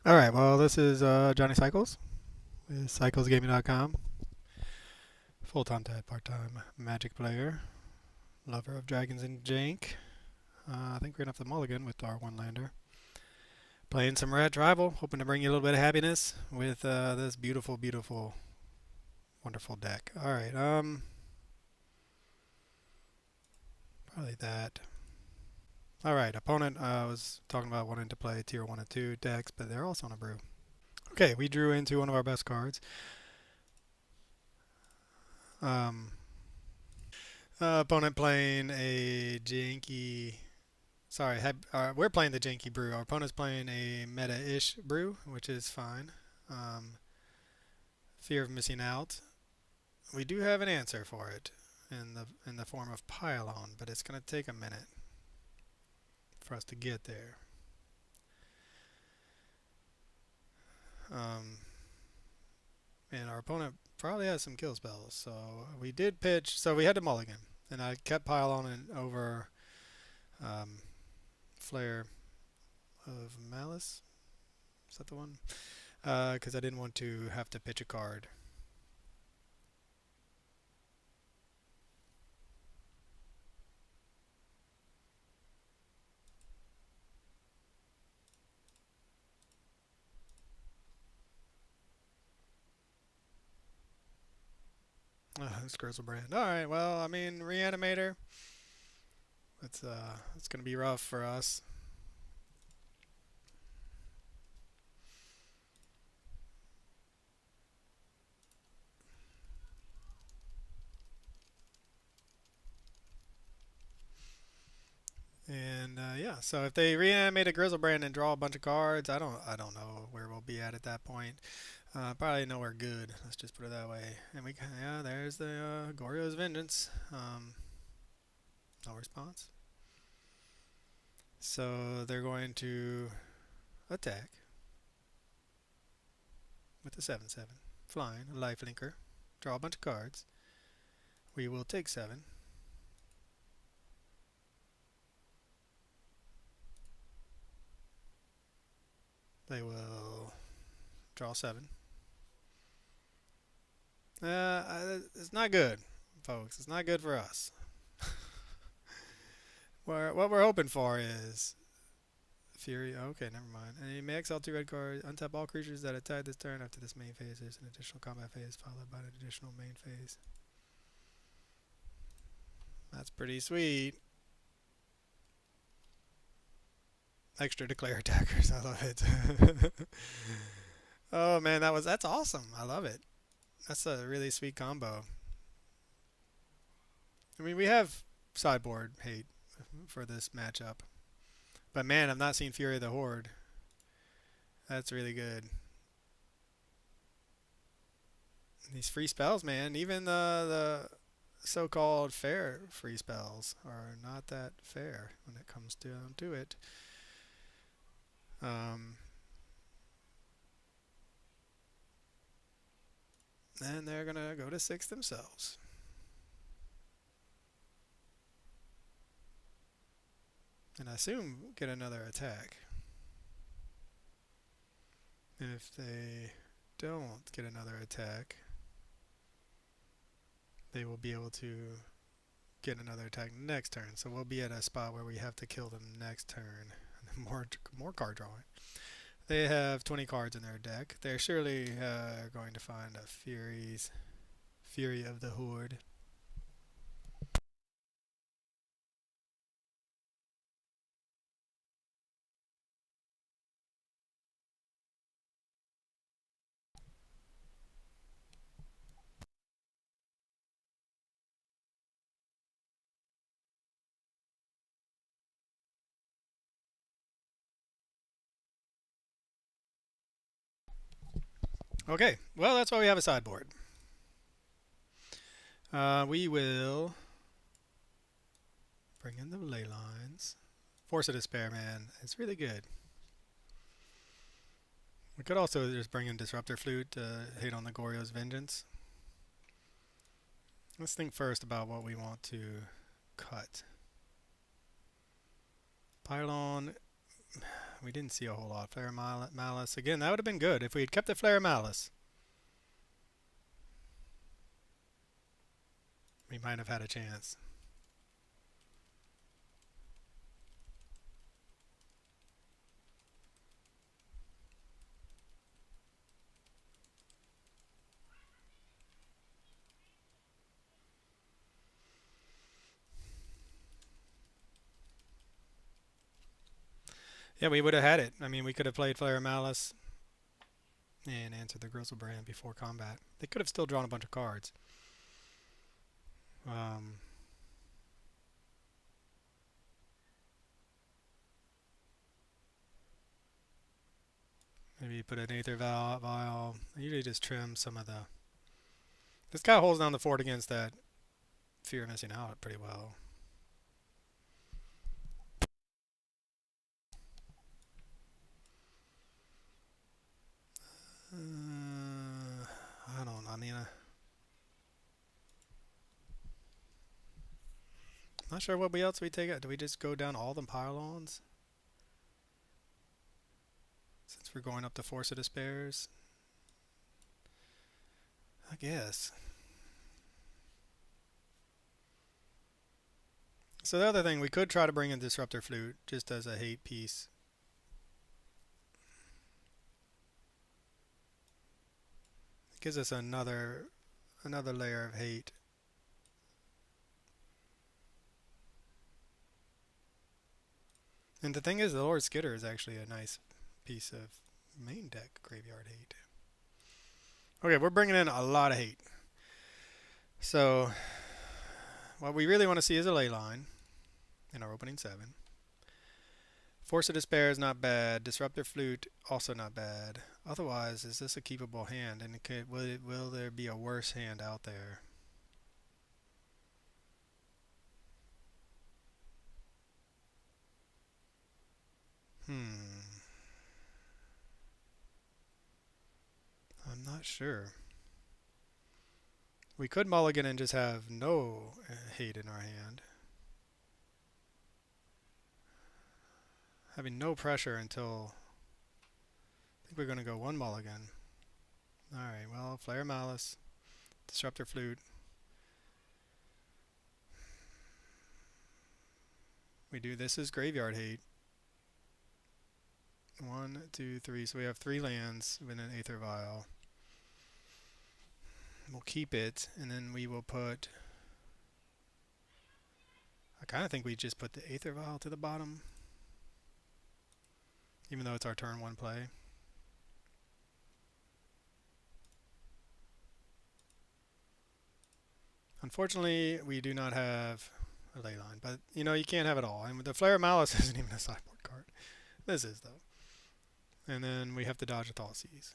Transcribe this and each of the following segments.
All right, well, this is Johnny Cycles with cyclesgaming.com. Full-time dad, part-time Magic player, lover of dragons and jank. I think we're going to have the mulligan with our one-lander. Playing some Red Tribal, hoping to bring you a little bit of happiness with this beautiful, beautiful, wonderful deck. All right, probably that. All right, opponent was talking about wanting to play tier 1 and 2 decks, but they're also on a brew. Okay, we drew into one of our best cards. Um, Opponent playing a janky. Sorry, we're playing the janky brew. Our opponent's playing a meta-ish brew, which is fine. Um, Fear of missing out. We do have an answer for it in the form of pylon, but it's going to take a minute for us to get there. Um, and our opponent probably has some kill spells, so we did pitch. So we had to mulligan, and I kept pylon over um, Flare of Malice. Is that the one? Because I didn't want to have to pitch a card. It's Griselbrand. All right. Well, I mean, Reanimator. It's gonna be rough for us. And yeah, so if they reanimate a Griselbrand and draw a bunch of cards, I don't know where we'll be at that point. Probably nowhere good. Let's just put it that way. And yeah, there's the Goryo's Vengeance. No response. So they're going to attack with the 7/7, flying, a lifelinker, draw a bunch of cards. We will take 7. They will draw 7. It's not good, folks. It's not good for us. What we're hoping for is Fury. Okay, never mind. And you may exile 2 red cards. Untap all creatures that attack this turn after this main phase. There's an additional combat phase followed by an additional main phase. That's pretty sweet. Extra declare attackers. I love it. Oh man, that's awesome. I love it. That's a really sweet combo. I mean, we have sideboard hate for this matchup. But man, I'm not seeing Fury of the Horde. That's really good. These free spells, man. Even the so-called fair free spells are not that fair when it comes down to it. Um, and they're gonna go to 6 themselves. And I assume get another attack. If they don't get another attack, they will be able to get another attack next turn. So we'll be at a spot where we have to kill them next turn. More card drawing. They have 20 cards in their deck. They're surely going to find a Fury of the Horde. Okay, well that's why we have a sideboard. We will bring in the ley lines. Force of Despair, man, it's really good. We could also just bring in Disruptor Flute to hit on the Goryo's Vengeance. Let's think first about what we want to cut. Pylon, We didn't see a whole lot. Flare Malice. Again, that would have been good if we had kept the Flare Malice. We might have had a chance. Yeah, we would have had it. I mean, we could have played Flare Malice and answered the Griselbrand before combat. They could have still drawn a bunch of cards. Maybe put an Aether Vial. I usually just trim some of the... This guy holds down the fort against that Fear of Missing Out pretty well. I don't know. I mean, I'm not sure what else we take out. Do we just go down all the pylons? Since we're going up the Force of Despairs? I guess. So the other thing, we could try to bring in Disruptor Flute just as a hate piece. It gives us another layer of hate. And the thing is, the Lord Skitter is actually a nice piece of main deck graveyard hate. Okay, we're bringing in a lot of hate. So what we really want to see is a ley line in our opening 7. Force of Despair is not bad. Disruptor Flute also not bad. Otherwise, is this a keepable hand? And will there be a worse hand out there? I'm not sure. We could mulligan and just have no hate in our hand. Having no pressure until... I think we're going to go 1 mulligan. Alright, well, Flare Malice, Disruptor Flute. We do this as graveyard hate. 1, 2, 3. So we have 3 lands with an Aether Vial. We'll keep it, and then we will put... I kind of think we just put the Aether Vial to the bottom. Even though it's our turn 1 play. Unfortunately, we do not have a ley line, but you know, you can't have it all. And the Flare Malice isn't even a sideboard card. This is, though. And then we have to dodge a Thoughtseize.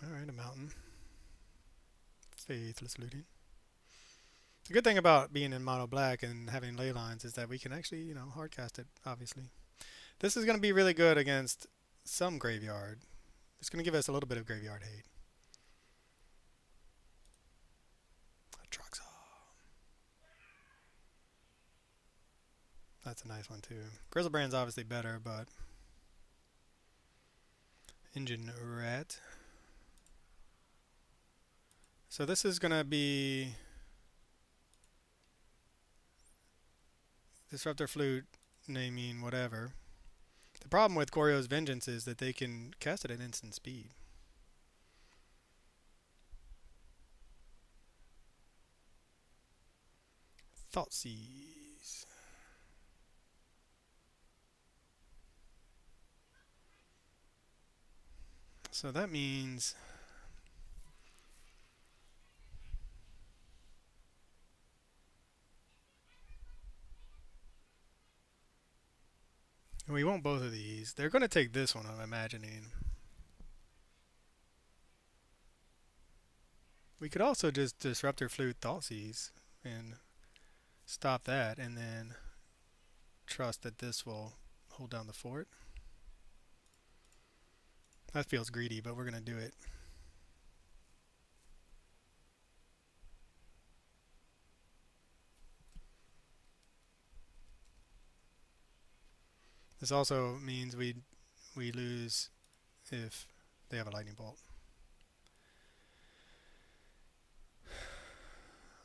Alright, a mountain. Faithless Looting. The good thing about being in mono black and having ley lines is that we can actually, you know, hardcast it, obviously. This is going to be really good against some graveyard. It's going to give us a little bit of graveyard hate. Atraxa. That's a nice one too. Griselbrand's obviously better, but... Engine Rat. So this is going to be... Disruptor Flute, naming, whatever. The problem with Goryo's Vengeance is that they can cast it at instant speed. Thoughtseize. So that means... We want both of these. They're going to take this one, I'm imagining. We could also just Disruptor Flute Thoughtseize and stop that, and then trust that this will hold down the fort. That feels greedy, but we're going to do it. This also means we lose if they have a lightning bolt.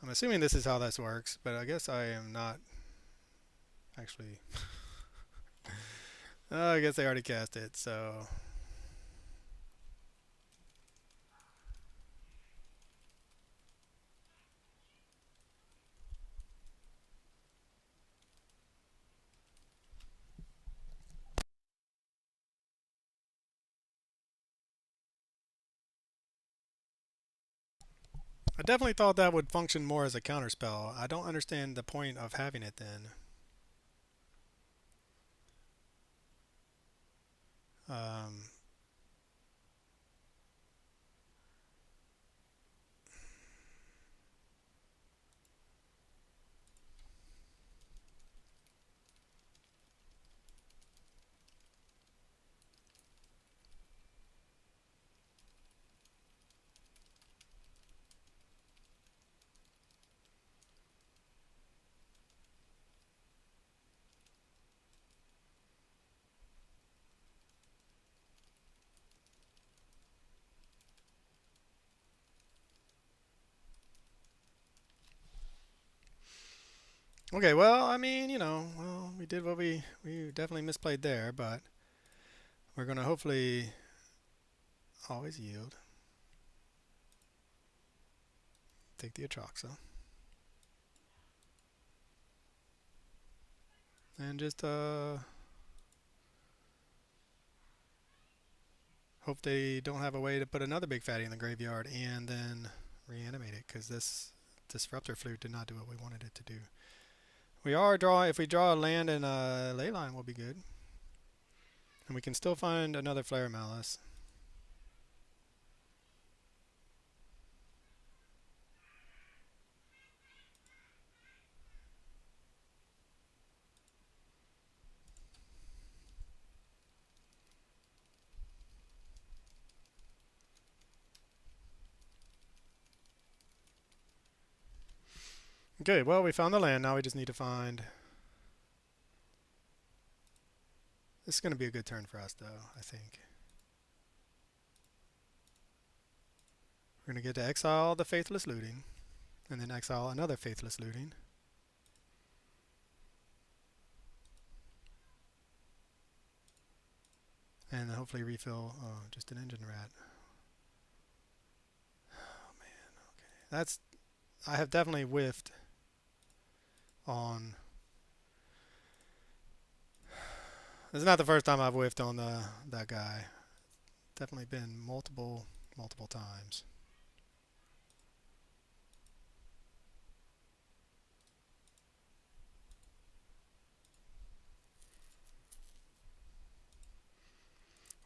I'm assuming this is how this works, but I guess I am not actually. I guess they already cast it, so. I definitely thought that would function more as a counterspell. I don't understand the point of having it then. Um, okay, well, I mean, well, we did what we definitely misplayed there, but we're gonna hopefully always yield. Take the Atroxa. And just hope they don't have a way to put another big fatty in the graveyard and then reanimate it, because this disruptor flute did not do what we wanted it to do. We are drawing. If we draw a land and a ley line, will be good, and we can still find another Flare Malice. Okay, well, we found the land. Now we just need to find. This is going to be a good turn for us, though, I think. We're going to get to exile the Faithless Looting, and then exile another Faithless Looting. And hopefully refill. Oh, just an Engine Rat. Oh, man. Okay. That's. I have definitely whiffed on. This is not the first time I've whiffed on that guy. Definitely been multiple times.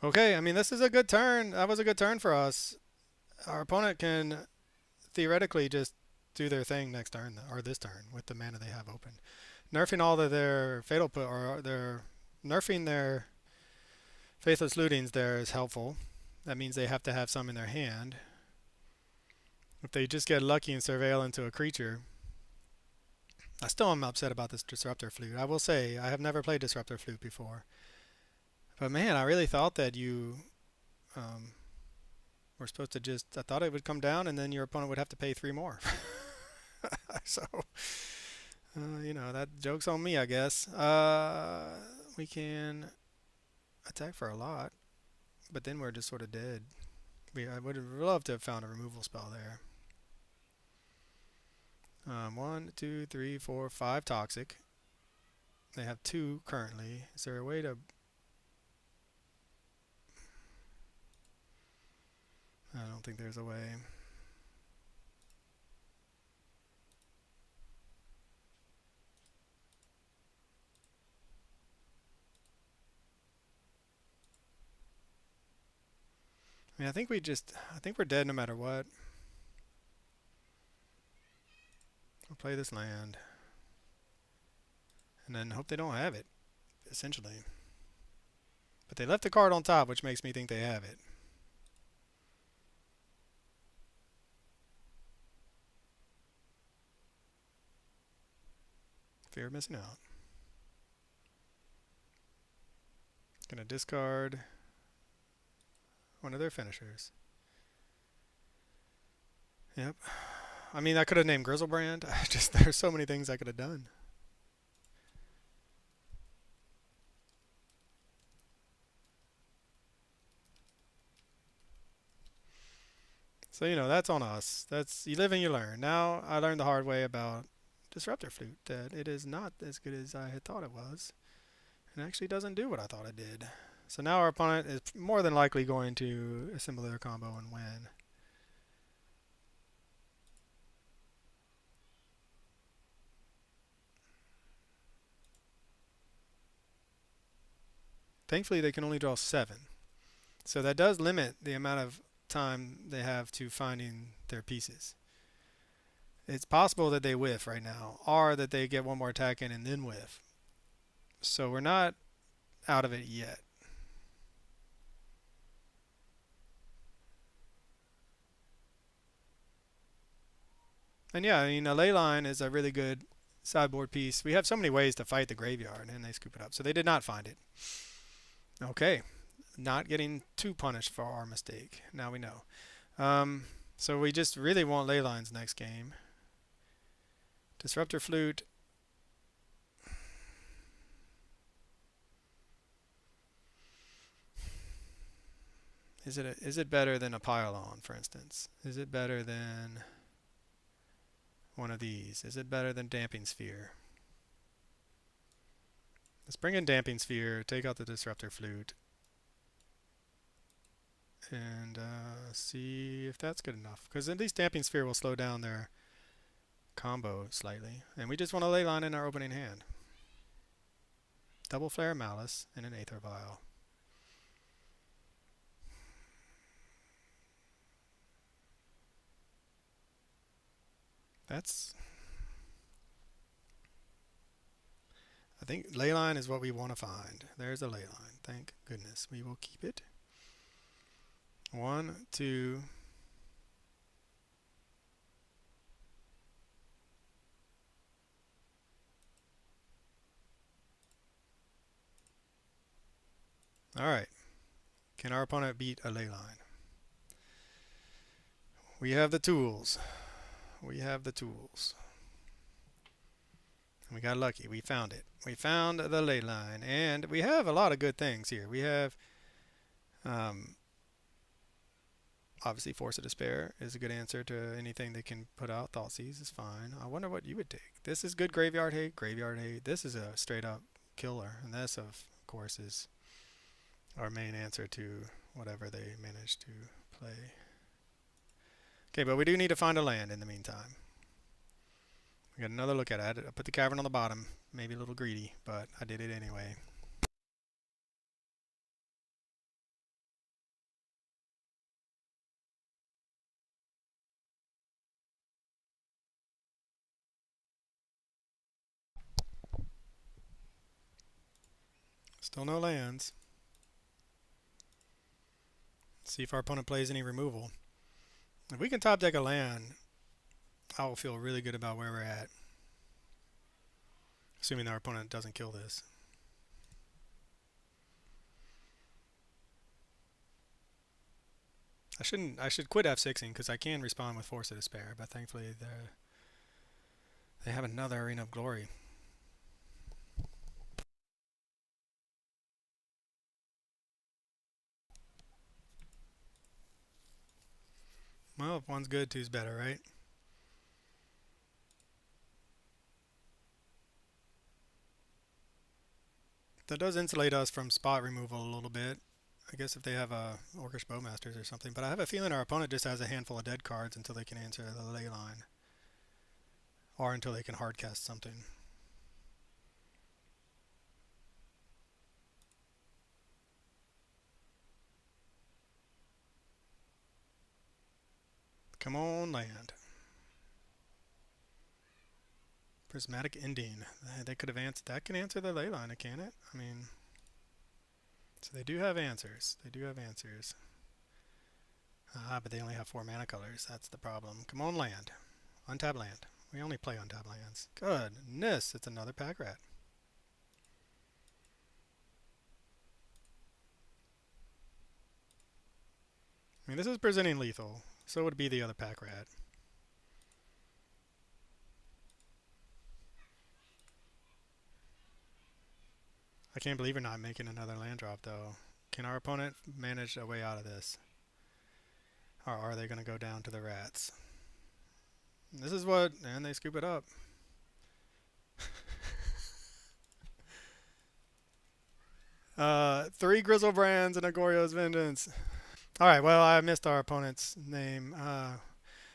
Okay, I mean, this is a good turn. That was a good turn for us. Our opponent can theoretically just do their thing next turn, or this turn, with the mana they have open. Nerfing all of their fatal put, or they're nerfing their faithless lootings there is helpful. That means they have to have some in their hand. If they just get lucky and surveil into a creature, I still am upset about this Disruptor Flute. I will say, I have never played Disruptor Flute before. But man, I really thought that you were supposed to just. I thought it would come down and then your opponent would have to pay 3 more. So, that joke's on me, I guess. We can attack for a lot, but then we're just sort of dead. I would have loved to have found a removal spell there. 1, 2, 3, 4, 5 toxic. They have 2 currently. Is there a way to? I don't think there's a way. I mean, I think we're dead no matter what. We'll play this land. And then hope they don't have it, essentially. But they left the card on top, which makes me think they have it. Fear of missing out. Gonna discard one of their finishers. Yep. I mean, I could have named Griselbrand. Just there's so many things I could have done. So that's on us. That's you live and you learn. Now I learned the hard way about Disruptor Flute that it is not as good as I had thought it was, and actually doesn't do what I thought it did. So now our opponent is more than likely going to assemble their combo and win. Thankfully, they can only draw 7. So that does limit the amount of time they have to finding their pieces. It's possible that they whiff right now, or that they get one more attack in and then whiff. So we're not out of it yet. And yeah, I mean, a ley line is a really good sideboard piece. We have so many ways to fight the graveyard, and they scoop it up. So they did not find it. Okay. Not getting too punished for our mistake. Now we know. So we just really want ley lines next game. Disruptor Flute. Is it better than a pile-on, for instance? Is it better than one of these? Is it better than Damping Sphere? Let's bring in Damping Sphere, take out the Disruptor Flute, and see if that's good enough. Because at least Damping Sphere will slow down their combo slightly. And we just want a ley line in our opening hand. Double Flare Malice and an Aether Vial. I think ley line is what we want to find. There's a ley line. Thank goodness. We will keep it. 1, 2. Alright. Can our opponent beat a ley line? We have the tools. We have the tools. We got lucky. We found it. We found the ley line. And we have a lot of good things here. We have, obviously, Force of Despair is a good answer to anything they can put out. Thoughtseize is fine. I wonder what you would take. This is good Graveyard Hate. Graveyard Hate. This is a straight up killer. And this, of course, is our main answer to whatever they manage to play. Okay, but we do need to find a land in the meantime. We got another look at it. I put the cavern on the bottom. Maybe a little greedy, but I did it anyway. Still no lands. See if our opponent plays any removal. If we can top deck a land, I will feel really good about where we're at. Assuming our opponent doesn't kill this. I should quit F6ing because I can respond with Force of Despair, but thankfully they have another Arena of Glory. Well, if one's good, two's better, right? That does insulate us from spot removal a little bit. I guess if they have Orcish Bowmasters or something. But I have a feeling our opponent just has a handful of dead cards until they can answer the ley line. Or until they can hardcast something. Come on, land. Prismatic Ending. They could have answered. That can answer the ley line, can it? I mean, so they do have answers. They do have answers. But they only have 4 mana colors. That's the problem. Come on, land. Untap land. We only play untap lands. Goodness, it's another pack rat. mean, this is presenting lethal. So would be the other pack rat. I can't believe we're not making another land drop, though. Can our opponent manage a way out of this? Or are they going to go down to the rats? This is what... And they scoop it up. Three Griselbrands and a Goryo's Vengeance. Alright, well, I missed our opponent's name.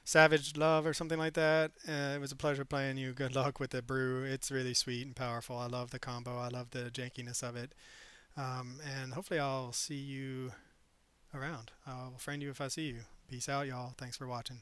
Savage Love or something like that. It was a pleasure playing you. Good luck with the brew. It's really sweet and powerful. I love the combo. I love the jankiness of it. And hopefully I'll see you around. I'll friend you if I see you. Peace out, y'all. Thanks for watching.